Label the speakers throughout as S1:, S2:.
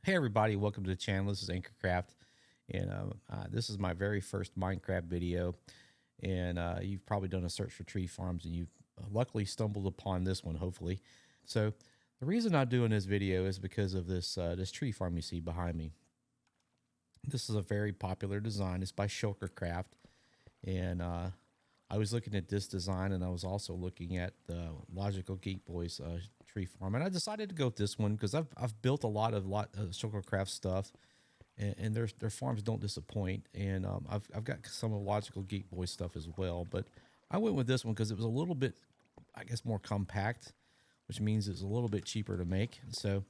S1: Hey everybody, welcome to the channel. This is Shulkercraft, and this is my very first Minecraft video. And you've probably done a search for tree farms, and you've luckily stumbled upon this one, hopefully. So the reason I'm doing this video is because of this this tree farm you see behind me. This is a very popular design. It's by Shulkercraft, and I was looking at this design, and I was also looking at the Logical Geek Boy's tree farm, and I decided to go with this one because I've built a lot of Shulkercraft stuff, and their farms don't disappoint. And I've got some of Logical Geek Boy stuff as well, but I went with this one because it was a little bit, I guess, more compact, which means it's a little bit cheaper to make. So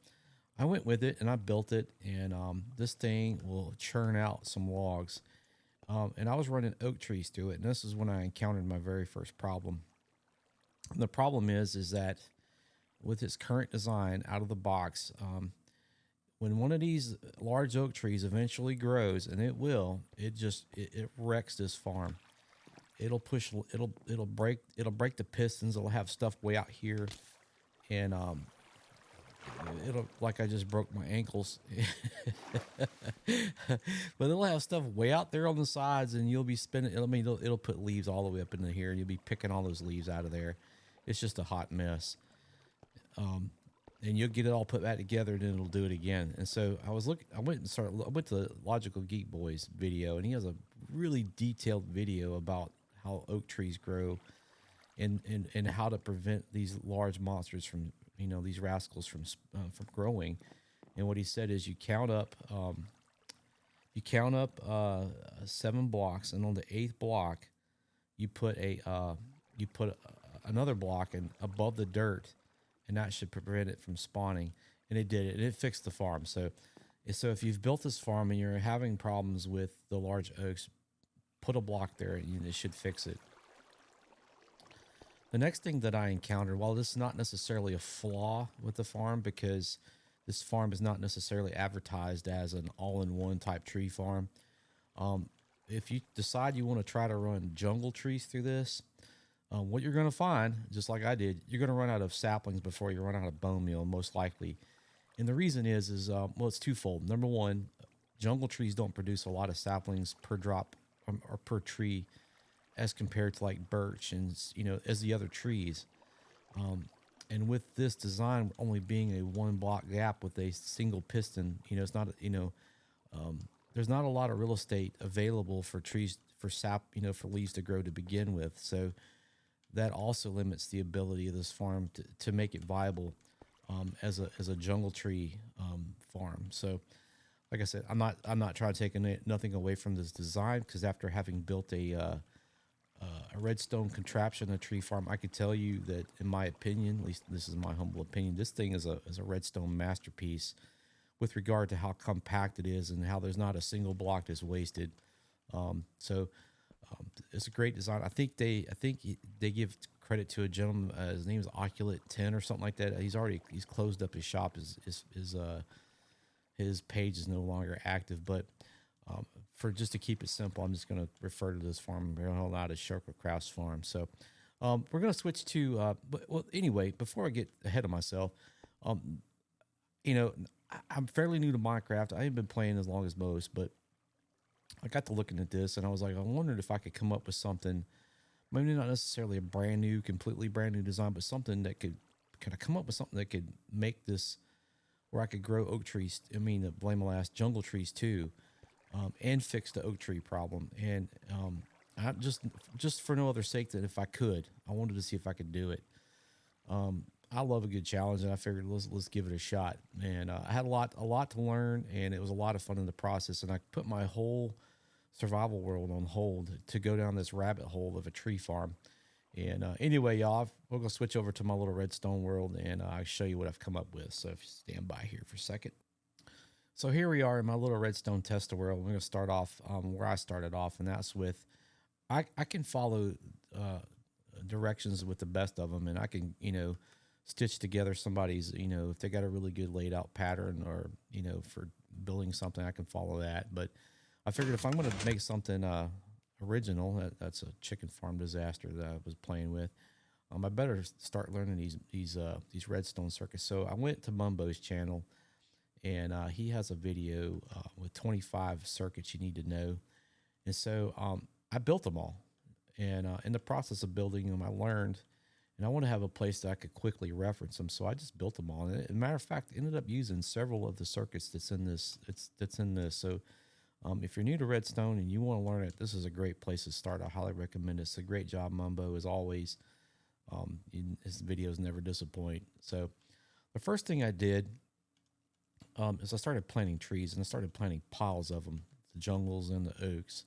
S1: I went with it and I built it, and this thing will churn out some logs. And I was running oak trees through it, and this is when I encountered my very first problem. And the problem is that with its current design out of the box, when one of these large oak trees eventually grows, and it will, it wrecks this farm. It'll break the pistons. It'll have stuff way out here, and it'll, like, I just broke my ankles. But it'll have stuff way out there on the sides, and you'll be spinning. It'll put leaves all the way up into here, and you'll be picking all those leaves out of there. It's just a hot mess. And you'll get it all put back together, and then it'll do it again. And so I went to Logical Geek Boy's video, and he has a really detailed video about how oak trees grow, and how to prevent these large monsters from, these rascals from growing. And what he said is you count up 7 blocks, and on the 8th block you put another block and above the dirt, and that should prevent it from spawning. And it did it, and it fixed the farm. So if you've built this farm and you're having problems with the large oaks, put a block there and it should fix it. The next thing that I encountered, while this is not necessarily a flaw with the farm, because this farm is not necessarily advertised as an all-in-one type tree farm. If you decide you want to try to run jungle trees through this, what you're going to find, just like I did, you're going to run out of saplings before you run out of bone meal, most likely. And the reason is well, it's twofold. Number one, jungle trees don't produce a lot of saplings per drop or per tree as compared to like birch and, as the other trees. And with this design only being a 1 block gap with a single piston, it's not, there's not a lot of real estate available for trees, for for leaves to grow to begin with. So that also limits the ability of this farm to make it viable as a jungle tree farm. So, like I said, I'm not trying to take nothing away from this design, because after having built a redstone contraption, a tree farm, I could tell you that, in my opinion, at least this is my humble opinion, this thing is a redstone masterpiece with regard to how compact it is and how there's not a single block that's wasted. It's a great design. I think they give credit to a gentleman. His name is Oculate10 or something like that. He's closed up his shop. His page is no longer active, but for just to keep it simple, I'm just going to refer to this farm out as Shulkercraft's farm. So we're going to switch to, anyway, before I get ahead of myself, I'm fairly new to Minecraft. I haven't been playing as long as most, but I got to looking at this, and I was like, I wondered if I could come up with something, maybe not necessarily a completely brand new design, but something that could come up with something that could make this where I could grow oak trees. Jungle trees too. And fix the oak tree problem. And I just for no other sake than if I could, I wanted to see if I could do it. I love a good challenge, and I figured let's give it a shot. And I had a lot to learn, and it was a lot of fun in the process. And I put my whole survival world on hold to go down this rabbit hole of a tree farm. And anyway, y'all, we're gonna switch over to my little redstone world, and I'll show you what I've come up with. So if you stand by here for a second. So here we are in my little redstone tester world. We're going to start off where I started off, and that's with, I can follow directions with the best of them, and I can, stitch together somebody's, if they got a really good laid out pattern, or, for building something, I can follow that. But I figured if I'm going to make something original, that's a chicken farm disaster that I was playing with, I better start learning these redstone circuits. So I went to Mumbo's channel, and he has a video with 25 circuits you need to know. And so I built them all, and in the process of building them, I learned, and I want to have a place that I could quickly reference them. So I just built them all. And as a matter of fact, ended up using several of the circuits that's in this. So if you're new to redstone and you want to learn it, this is a great place to start. I highly recommend it. It's a great job, Mumbo, as always. His videos never disappoint. So the first thing I did is I started planting trees, and I started planting piles of them, the jungles and the oaks.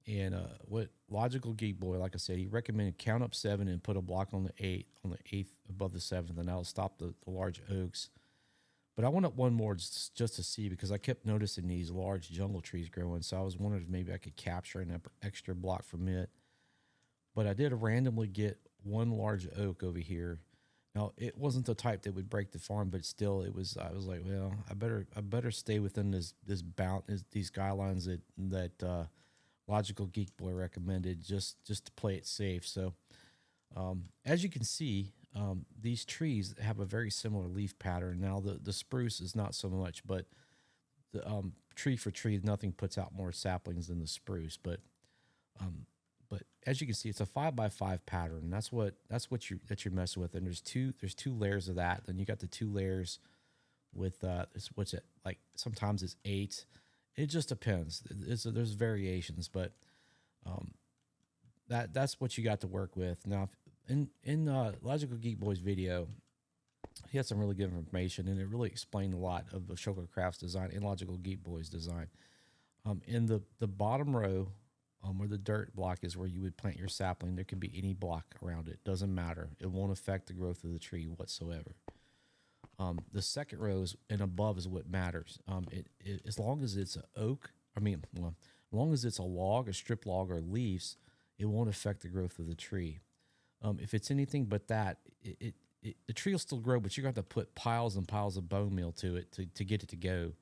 S1: And what Logical Geek Boy, like I said, he recommended count up 7 and put a block on the 8th above the 7th, and that'll stop the large oaks. But I went up one more just to see, because I kept noticing these large jungle trees growing. So I was wondering if maybe I could capture an extra block from it. But I did randomly get one large oak over here. Now, it wasn't the type that would break the farm, but still, it was. I was like, well, I better stay within these guidelines that Logical Geek Boy recommended, just to play it safe. So, as you can see, these trees have a very similar leaf pattern. Now, the spruce is not so much, but the tree for tree, nothing puts out more saplings than the spruce. But as you can see, it's a 5x5 pattern. That's what you're messing with. And there's two layers of that. Then you got the 2 layers with what's it like? Sometimes it's 8. It just depends. There's variations, but that's what you got to work with. Now, in Logical Geek Boy's video, he had some really good information, and it really explained a lot of the Shulkercraft's design and Logical Geek Boy's design. In the bottom row, where the dirt block is, where you would plant your sapling, there could be any block around it. Doesn't matter. It won't affect the growth of the tree whatsoever. The second row and above is what matters. As long as it's an oak, as long as it's a log, a strip log, or leaves, it won't affect the growth of the tree. If it's anything but that, the tree will still grow, but you're going to have to put piles and piles of bone meal to it to get it to go.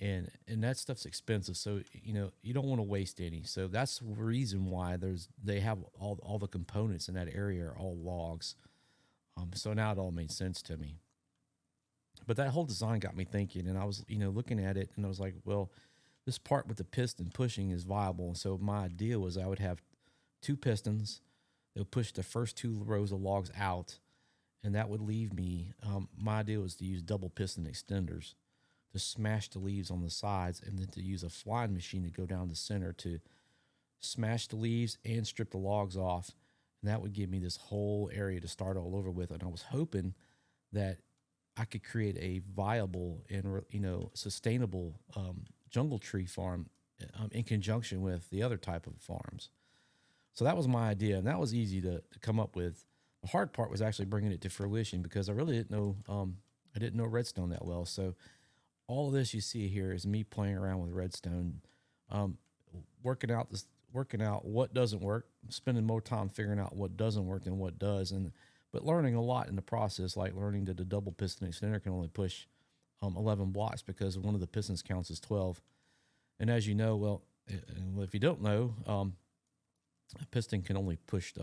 S1: And that stuff's expensive, so you don't want to waste any. So that's the reason why they have all the components in that area are all logs. So now it all made sense to me. But that whole design got me thinking, and I was looking at it, and I was like, well, this part with the piston pushing is viable. And so my idea was I would have 2 pistons. They'll push the first 2 rows of logs out, and that would leave me. My idea was to use double piston extenders to smash the leaves on the sides, and then to use a flying machine to go down the center to smash the leaves and strip the logs off. And that would give me this whole area to start all over with. And I was hoping that I could create a viable and sustainable jungle tree farm in conjunction with the other type of farms. So that was my idea, and that was easy to come up with. The hard part was actually bringing it to fruition, because I really didn't know I didn't know redstone that well. So all of this you see here is me playing around with redstone, working out what doesn't work, spending more time figuring out what doesn't work than what does, but learning a lot in the process, like learning that the double piston extender can only push 11 blocks because one of the pistons counts as 12. And as you know, if you don't know, a piston can only push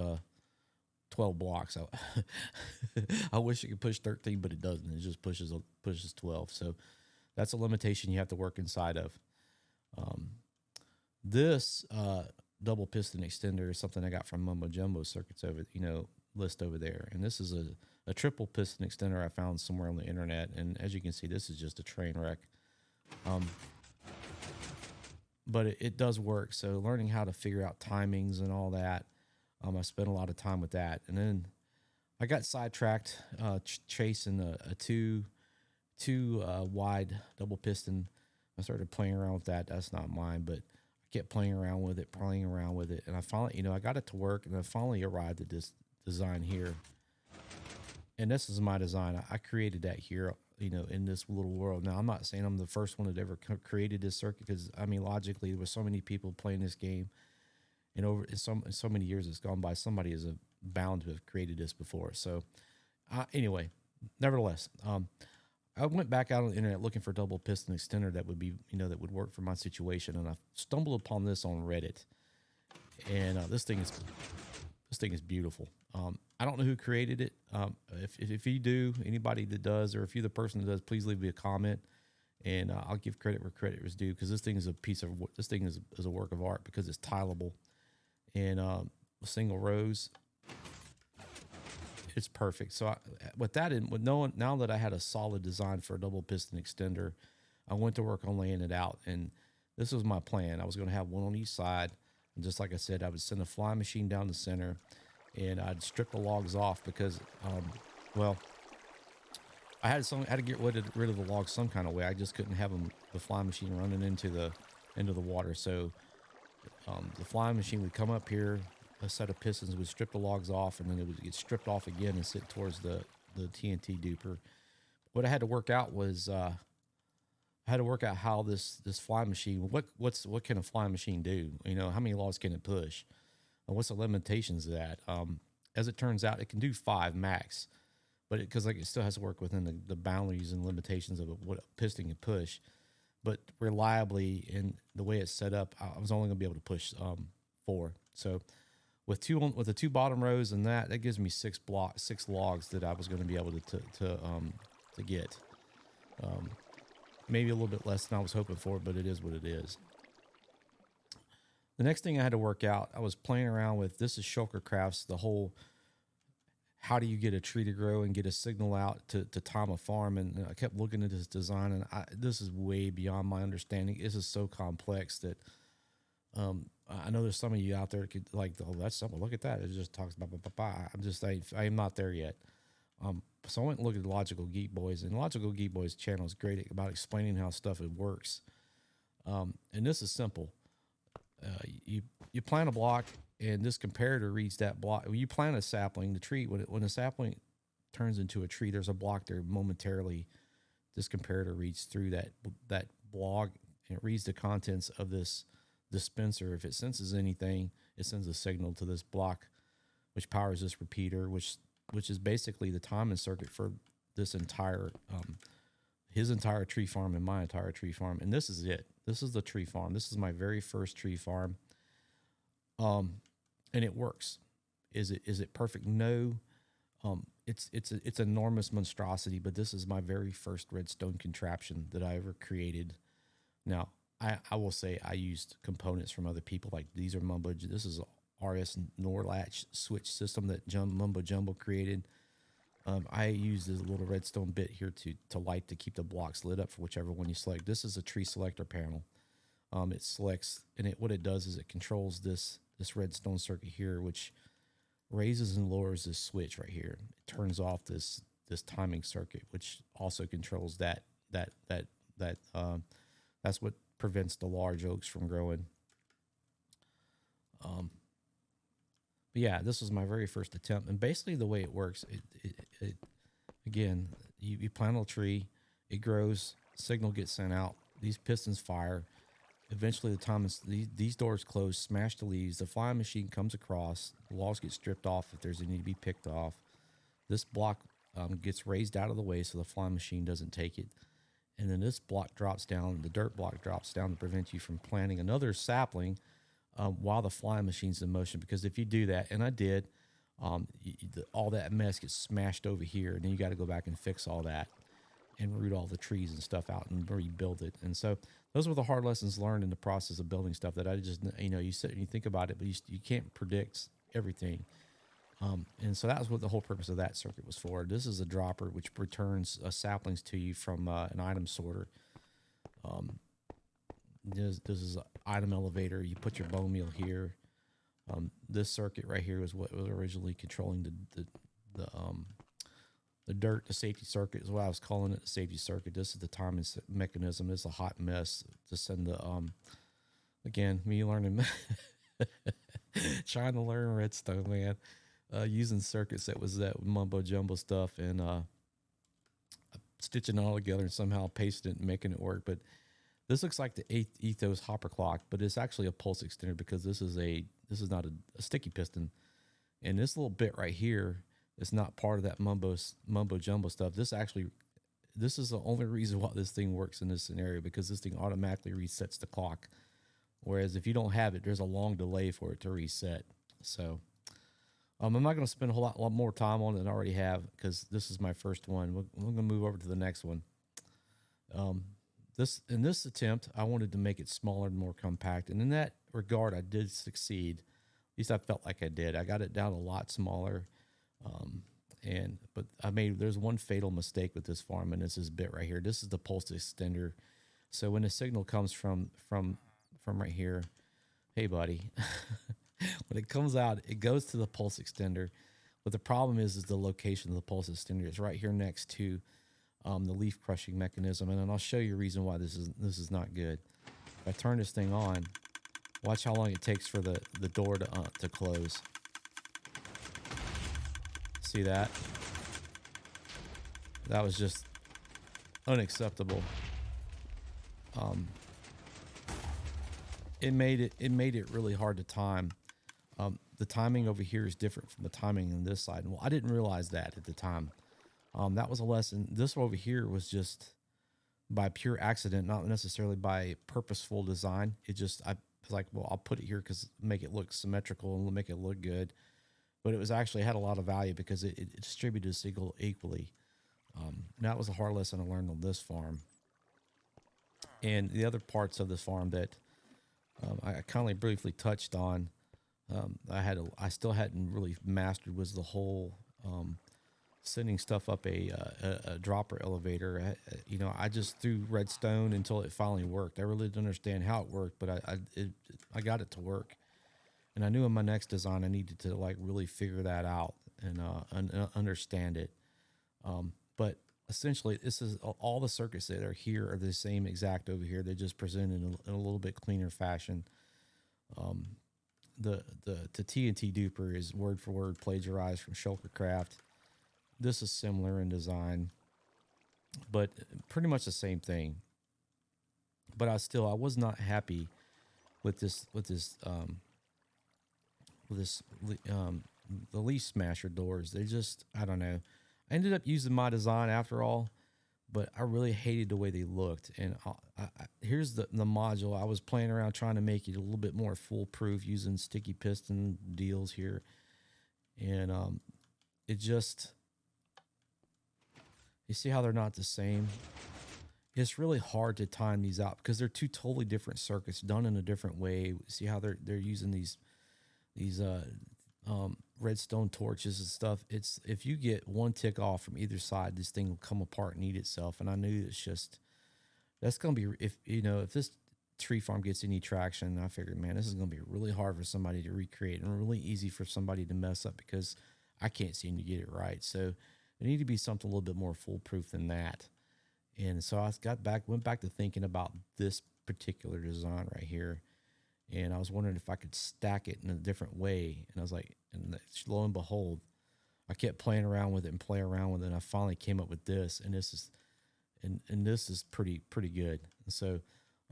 S1: 12 blocks. I wish it could push 13, but it doesn't. It just pushes 12. So that's a limitation you have to work inside of. This double piston extender is something I got from Mumbo Jumbo circuits list over there. And this is a triple piston extender I found somewhere on the internet. And as you can see, this is just a train wreck. But it does work. So learning how to figure out timings and all that, I spent a lot of time with that. And then I got sidetracked chasing a two wide double piston. I started playing around with that. That's not mine, but I kept playing around with it. And I finally, I got it to work, and I finally arrived at this design here. And this is my design. I created that here, in this little world. Now, I'm not saying I'm the first one that ever created this circuit, because, logically, there were so many people playing this game, and in so many years it's gone by, somebody is bound to have created this before. So, anyway, nevertheless, I went back out on the internet looking for a double piston extender that would be, that would work for my situation, and I stumbled upon this on Reddit, and this thing is beautiful. I don't know who created it. If you do, anybody that does, or if you're the person that does, please leave me a comment. And I'll give credit where credit is due, because this thing is a piece of this thing is a work of art, because it's tileable and single rows. It's perfect. So with that, with knowing now that I had a solid design for a double piston extender, I went to work on laying it out, and this was my plan. I was going to have one on each side, and just like I said, I would send a flying machine down the center, and I'd strip the logs off because, well, I had to get rid of the logs some kind of way. I just couldn't have the flying machine running into the water. So the flying machine would come up here, a set of pistons would strip the logs off, and then it would get stripped off again and sit towards the TNT duper. What I had to work out was I had to work out how this flying machine, what can a flying machine do? You know, how many logs can it push? And what's the limitations of that? As it turns out, it can do 5 max, but because it still has to work within the boundaries and limitations of what a piston can push. But reliably, in the way it's set up, I was only going to be able to push 4. So with the 2 bottom rows and that gives me 6 logs that I was going to be able to get. Maybe a little bit less than I was hoping for, but it is what it is. The next thing I had to work out, I was playing around with, this is Shulkercraft's, the whole, how do you get a tree to grow and get a signal out to time a farm? And I kept looking at this design, and this is way beyond my understanding. This is so complex that I know there's some of you out there that could like, oh, that's something. Look at that. It just talks about, I'm just saying, I am not there yet. So I went and looked at Logical Geek Boys, and Logical Geek Boys channel is great about explaining how stuff works. And this is simple. You plant a block, and this comparator reads that block. When you plant a sapling, the tree, when a sapling turns into a tree, there's a block there momentarily. This comparator reads through that block, and it reads the contents of this dispenser. If it senses anything, it sends a signal to this block, which powers this repeater, which is basically the timing circuit for this entire, his entire tree farm and my entire tree farm. And this is it. This is the tree farm. This is my very first tree farm. And it works. Is it perfect? No. It's enormous monstrosity, but this is my very first redstone contraption that I ever created. Now, I will say I used components from other people. Like these are this is RS Norlatch switch system that Mumbo Jumbo created. I used this little redstone bit here to light, to keep the blocks lit up for whichever one you select. This is a tree selector panel. It selects, and what it does is it controls this redstone circuit here, which raises and lowers this switch right here. It turns off this timing circuit, which also controls that's what prevents the large oaks from growing. But yeah, this was my very first attempt, and basically the way it works, it again, you plant a tree, it grows, signal gets sent out, these pistons fire. Eventually, the time these doors close, smash the leaves. The flying machine comes across. The logs get stripped off if there's any to be picked off. This block gets raised out of the way so the flying machine doesn't take it. And then this block drops down. The dirt block drops down to prevent you from planting another sapling while the flying machine's in motion. Because if you do that, and I did, all that mess gets smashed over here, and then you got to go back and fix all that and root all the trees and stuff out and rebuild it. And so those were the hard lessons learned in the process of building stuff that I just, you sit and you think about it, but you can't predict everything. And so that was what the whole purpose of that circuit was for. This is a dropper which returns saplings to you from an item sorter. This is an item elevator. You put your bone meal here. This circuit right here is what was originally controlling the dirt. The safety circuit is what I was calling it, the safety circuit. This is the timing mechanism. This is a hot mess to send the, again, me learning, trying to learn redstone, man. Using circuits that was that mumbo jumbo stuff, and stitching it all together and somehow pasting it and making it work. But this looks like the Ethos hopper clock, but it's actually a pulse extender, because this is not a sticky piston. And this little bit right here is not part of that mumbo jumbo stuff. This is the only reason why this thing works in this scenario, because this thing automatically resets the clock. Whereas if you don't have it, there's a long delay for it to reset. So I'm not going to spend a lot more time on it than I already have, because this is my first one. We're going to move over to the next one. in this attempt, I wanted to make it smaller and more compact, and in that regard, I did succeed. At least I felt like I did. I got it down a lot smaller, but there's one fatal mistake with this farm, and it's this bit right here. This is the pulse extender. So when the signal comes from right here, hey buddy, when it comes out, it goes to the pulse extender. But the problem is the location of the pulse extender. It's right here next to the leaf crushing mechanism, and then I'll show you a reason why this is not good. If I turn this thing on, watch how long it takes for the door to close. See that? That was just unacceptable. It made it really hard to time. The timing over here is different from the timing on this side. Well, I didn't realize that at the time. That was a lesson. This over here was just by pure accident, not necessarily by purposeful design. I was like, well, I'll put it here because make it look symmetrical and make it look good. But it was actually had a lot of value because it distributed this equally. That was a hard lesson I learned on this farm. And the other parts of this farm that I kind of briefly touched on, I still hadn't really mastered was the whole sending stuff up a dropper elevator. I just threw redstone until it finally worked. I really didn't understand how it worked, but I got it to work. And I knew in my next design I needed to like really figure that out and understand it. But essentially, this is all the circuits that are here are the same exact over here. They're just presented in a little bit cleaner fashion. The TNT duper is word for word plagiarized from Shulkercraft. This is similar in design, but pretty much the same thing. But I was not happy with the leaf smasher doors. They just, I don't know. I ended up using my design after all, but I really hated the way they looked. And here's the module. I was playing around trying to make it a little bit more foolproof using sticky piston deals here. And it just, you see how they're not the same? It's really hard to time these out because they're two totally different circuits done in a different way. See how they're using these redstone torches and stuff. It's, if you get one tick off from either side, this thing will come apart and eat itself. And I knew that's going to be, if this tree farm gets any traction, I figured, man, this is going to be really hard for somebody to recreate and really easy for somebody to mess up because I can't seem to get it right. So it needed to be something a little bit more foolproof than that. And so I went back to thinking about this particular design right here. And I was wondering if I could stack it in a different way. And I was like, and lo and behold, I kept playing around with it and I finally came up with this. And this is pretty good. And so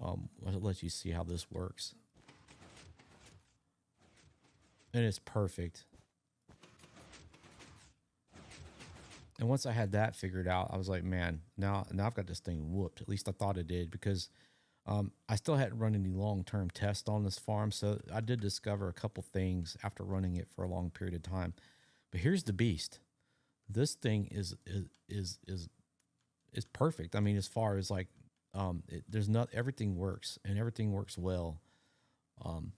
S1: I'll let you see how this works. And it's perfect. And once I had that figured out, I was like, man, now I've got this thing whooped. At least I thought it did, because I still hadn't run any long-term tests on this farm. So I did discover a couple things after running it for a long period of time. But here's the beast. This thing is perfect. I mean, as far as like, everything works and everything works well. And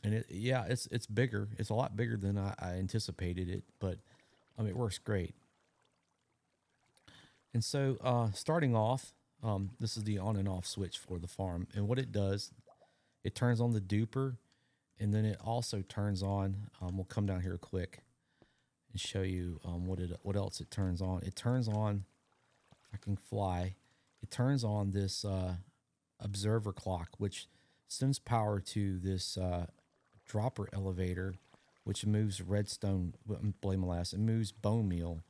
S1: it's bigger. It's a lot bigger than I anticipated it, but it works great. And so starting off, this is the on and off switch for the farm. And what it does, it turns on the duper, and then it also turns on, we'll come down here quick and show you what else it turns on. It turns on, if I can fly, it turns on this observer clock, which sends power to this dropper elevator, which moves redstone, blade molasses, and moves bone meal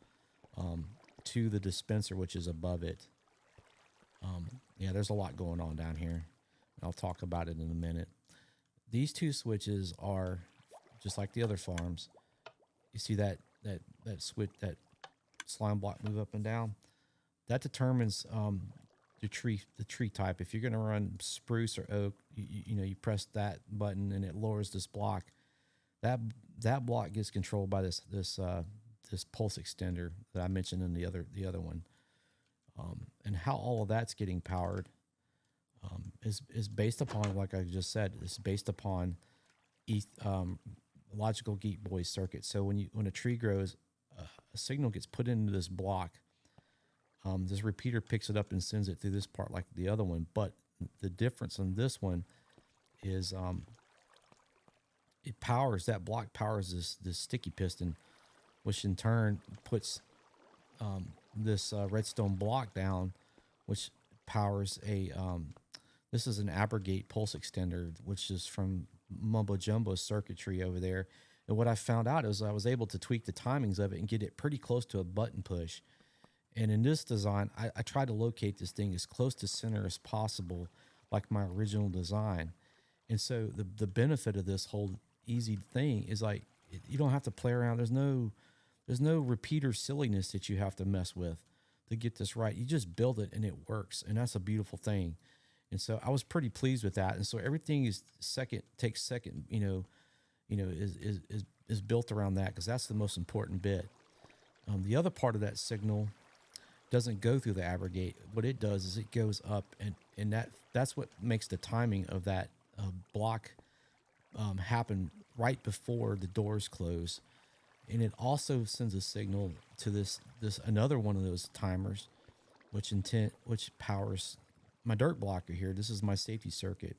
S1: to the dispenser, which is above it. There's a lot going on down here. I'll talk about it in a minute. These two switches are just like the other farms. You see that switch, that slime block move up and down? That determines the tree type. If you're going to run spruce or oak, you press that button and it lowers this block. That block gets controlled by this pulse extender that I mentioned in the other one. And how all of that's getting powered is based upon, like I just said, it's based upon Logical Geek Boy circuit. So when a tree grows, a signal gets put into this block. This repeater picks it up and sends it through this part like the other one. But the difference on this one is that block powers this sticky piston, which in turn puts this redstone block down, which powers this is an abrogate pulse extender, which is from Mumbo Jumbo circuitry over there. And what I found out is I was able to tweak the timings of it and get it pretty close to a button push. And in this design, I tried to locate this thing as close to center as possible, like my original design. And so the benefit of this whole easy thing is like you don't have to play around. There's no repeater silliness that you have to mess with to get this right. You just build it and it works, and that's a beautiful thing. And so I was pretty pleased with that. And so everything is takes second, is built around that, because that's the most important bit. The other part of that signal doesn't go through the abrogate. What it does is it goes up, and that's what makes the timing of that block happen right before the doors close. And it also sends a signal to this another one of those timers, which powers my dirt blocker here. This is my safety circuit,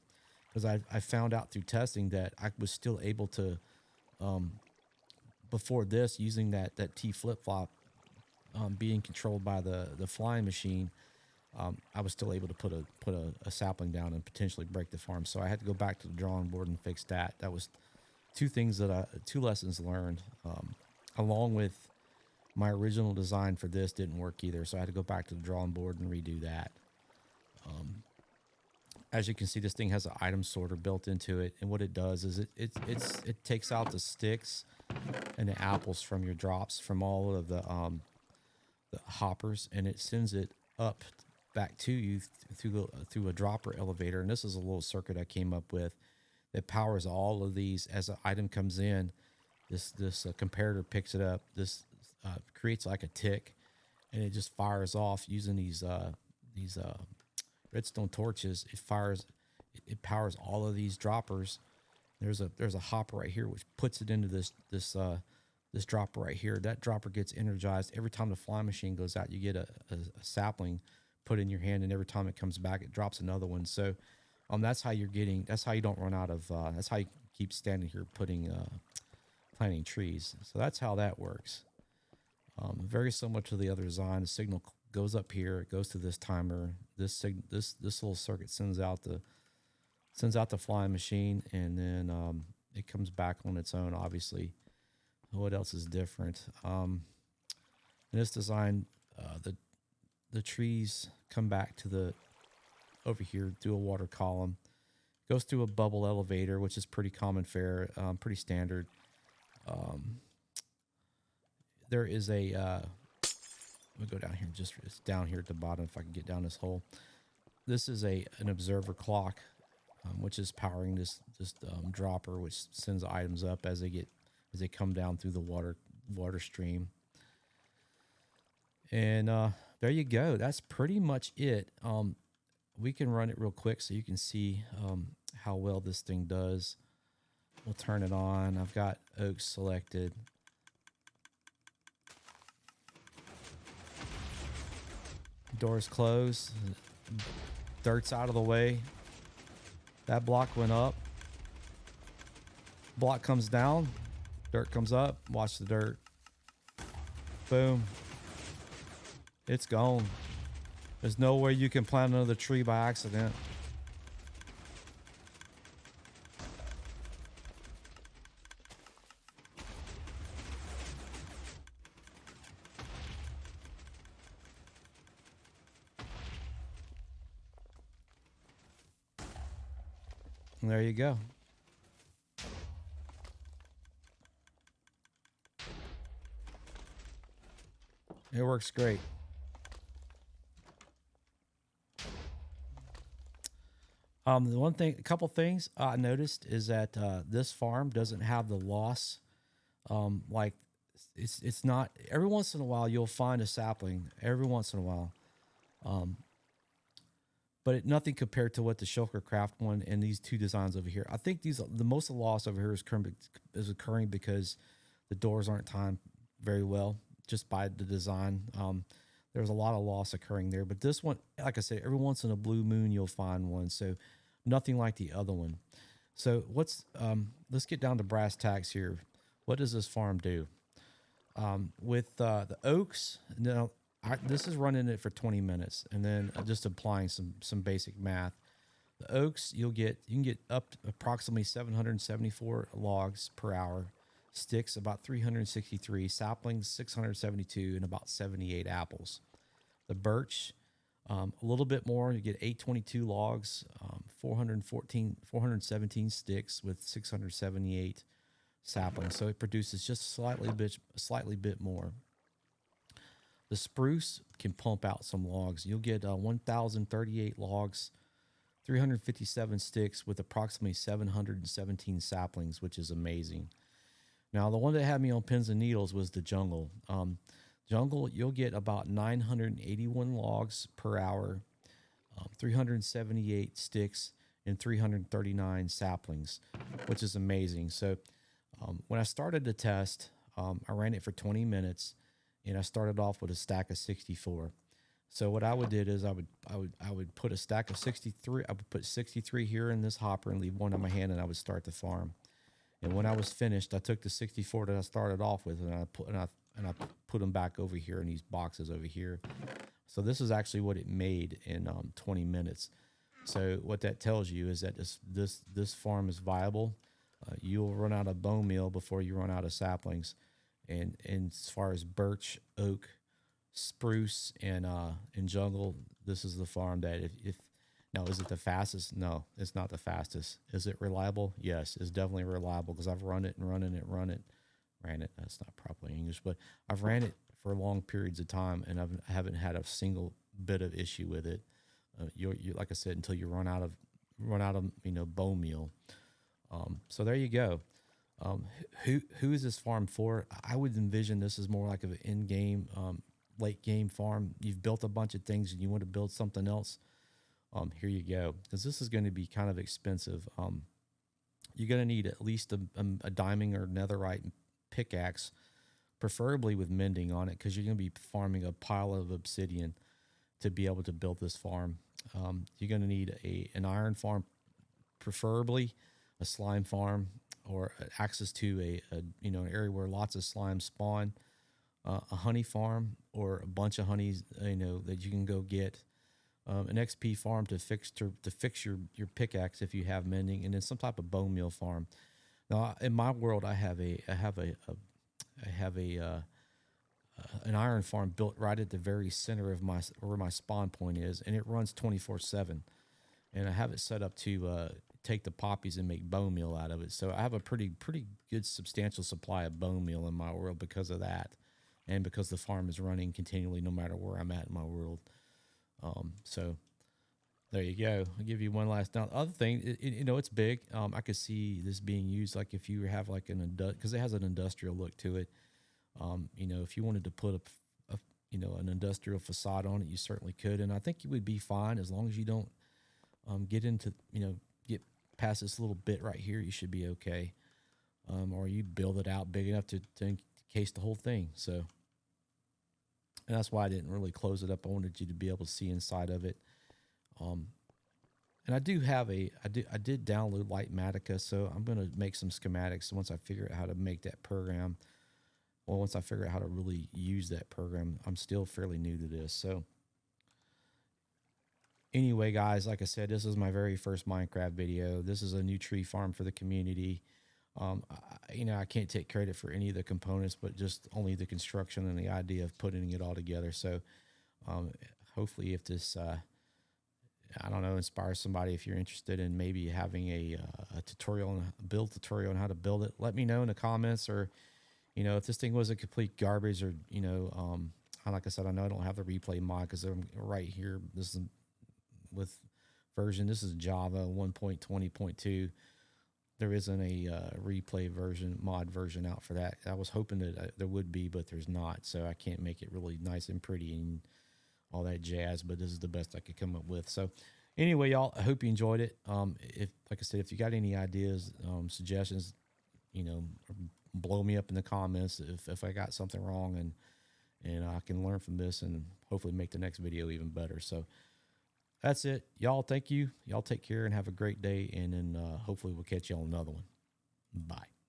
S1: because I found out through testing that I was still able to, before this, using that T flip-flop being controlled by the flying machine, I was still able to put a sapling down and potentially break the farm. So I had to go back to the drawing board and fix that. That was two lessons learned, along with my original design for this didn't work either. So I had to go back to the drawing board and redo that. As you can see, this thing has an item sorter built into it, and what it does is it takes out the sticks and the apples from your drops from all of the hoppers, and it sends it up back to you through a dropper elevator. And this is a little circuit I came up with that powers all of these. As an item comes in, this comparator picks it up. This creates like a tick, and it just fires off using these redstone torches. It powers all of these droppers. There's a hopper right here which puts it into this dropper right here. That dropper gets energized every time the flying machine goes out. You get a sapling put in your hand, and every time it comes back, it drops another one. So that's how you don't run out of that's how you keep standing here planting trees. So that's how that works. Very similar to the other design. The signal goes up here, it goes to this timer. This little circuit sends out the flying machine, and then it comes back on its own. Obviously, what else is different? In this design, the trees come back to over here through a water column. Goes through a bubble elevator, which is pretty common fare, pretty standard. There is a let me go down here. It's down here at the bottom. If I can get down this hole, this is an observer clock, which is powering this dropper, which sends items up as they come down through the water stream. And there you go. That's pretty much it. We can run it real quick so you can see how well this thing does. We'll turn it on. I've got oak selected. Doors closed. Dirt's out of the way. That block went up. Block comes down. Dirt comes up. Watch the dirt. Boom. It's gone. There's no way you can plant another tree by accident. And there you go. It works great. A couple things I noticed is that this farm doesn't have the loss. Like it's not. Every once in a while, you'll find a sapling. Every once in a while, nothing compared to what the Shulkercraft one and these two designs over here. I think the most of the loss over here is occurring because the doors aren't timed very well, just by the design. There's a lot of loss occurring there, but this one, like I said, every once in a blue moon you'll find one, so nothing like the other one. So let's get down to brass tacks here. What does this farm do? With the oaks, now this is running it for 20 minutes, and then just applying some basic math. The oaks, you can get up to approximately 774 logs per hour, sticks about 363, saplings 672, and about 78 apples. The birch, a little bit more, you get 822 logs, 417 sticks with 678 saplings, so it produces just slightly bit more. The spruce can pump out some logs. You'll get 1,038 logs, 357 sticks with approximately 717 saplings, which is amazing. Now, the one that had me on pins and needles was the jungle. Jungle, you'll get about 981 logs per hour, 378 sticks, and 339 saplings, which is amazing. So when I started the test, I ran it for 20 minutes, and I started off with a stack of 64. So what I would did is I would put a stack of 63. I would put 63 here in this hopper and leave one in my hand, and I would start the farm. And when I was finished, I took the 64 that I started off with, and I put them back over here in these boxes over here. So this is actually what it made in 20 minutes. So what that tells you is that this farm is viable. You'll run out of bone meal before you run out of saplings. And as far as birch, oak, spruce, and jungle, this is the farm that if now, is it the fastest? No, it's not the fastest. Is it reliable? Yes, it's definitely reliable because I've run it. That's not properly English, but I've ran it for long periods of time, and I haven't had a single bit of issue with it. You like I said, until you run out of bone meal. So there you go. Who is this farm for? I would envision this is more like an in-game, late-game farm. You've built a bunch of things and you want to build something else. Here you go, because this is going to be kind of expensive. You're going to need at least a diamond or netherite pickaxe, preferably with mending on it, because you're going to be farming a pile of obsidian to be able to build this farm. You're going to need an iron farm, preferably a slime farm, or access to an area where lots of slime spawn, a honey farm, or a bunch of honeys that you can go get. An XP farm to fix your pickaxe if you have mending, and then some type of bone meal farm. Now, in my world, I have an iron farm built right at the very center of where my spawn point is, and it runs 24/7. And I have it set up to take the poppies and make bone meal out of it. So I have a pretty good substantial supply of bone meal in my world because of that, and because the farm is running continually no matter where I'm at in my world. So there you go. I'll give you one last. Now, the other thing, it's big. I could see this being used like if you have like because it has an industrial look to it. If you wanted to put an industrial facade on it, you certainly could. And I think you would be fine as long as you don't get past this little bit right here. You should be okay. Or you build it out big enough to encase the whole thing. So. And that's why I didn't really close it up. I wanted you to be able to see inside of it. And I did download Lightmatica, so I'm going to make some schematics once I figure out how to make that program. Well, once I figure out how to really use that program. I'm still fairly new to this. So anyway, guys, like I said, this is my very first Minecraft video. This is a new tree farm for the community. I can't take credit for any of the components, but just only the construction and the idea of putting it all together. So, hopefully if this, inspires somebody, if you're interested in maybe having a build tutorial on how to build it, let me know in the comments, or, if this thing was a complete garbage, or, like I said, I know I don't have the replay mod because I'm right here. This is Java 1.20.2. There isn't a replay mod version out for that. I was hoping that there would be, but there's not. So I can't make it really nice and pretty and all that jazz, but this is the best I could come up with. So Anyway, y'all, I hope you enjoyed it. If, like I said, if you got any ideas, suggestions, you know, blow me up in the comments if I got something wrong, and I can learn from this and hopefully make the next video even better. So that's it. Y'all, thank you. Y'all take care and have a great day. And then hopefully we'll catch you on another one. Bye.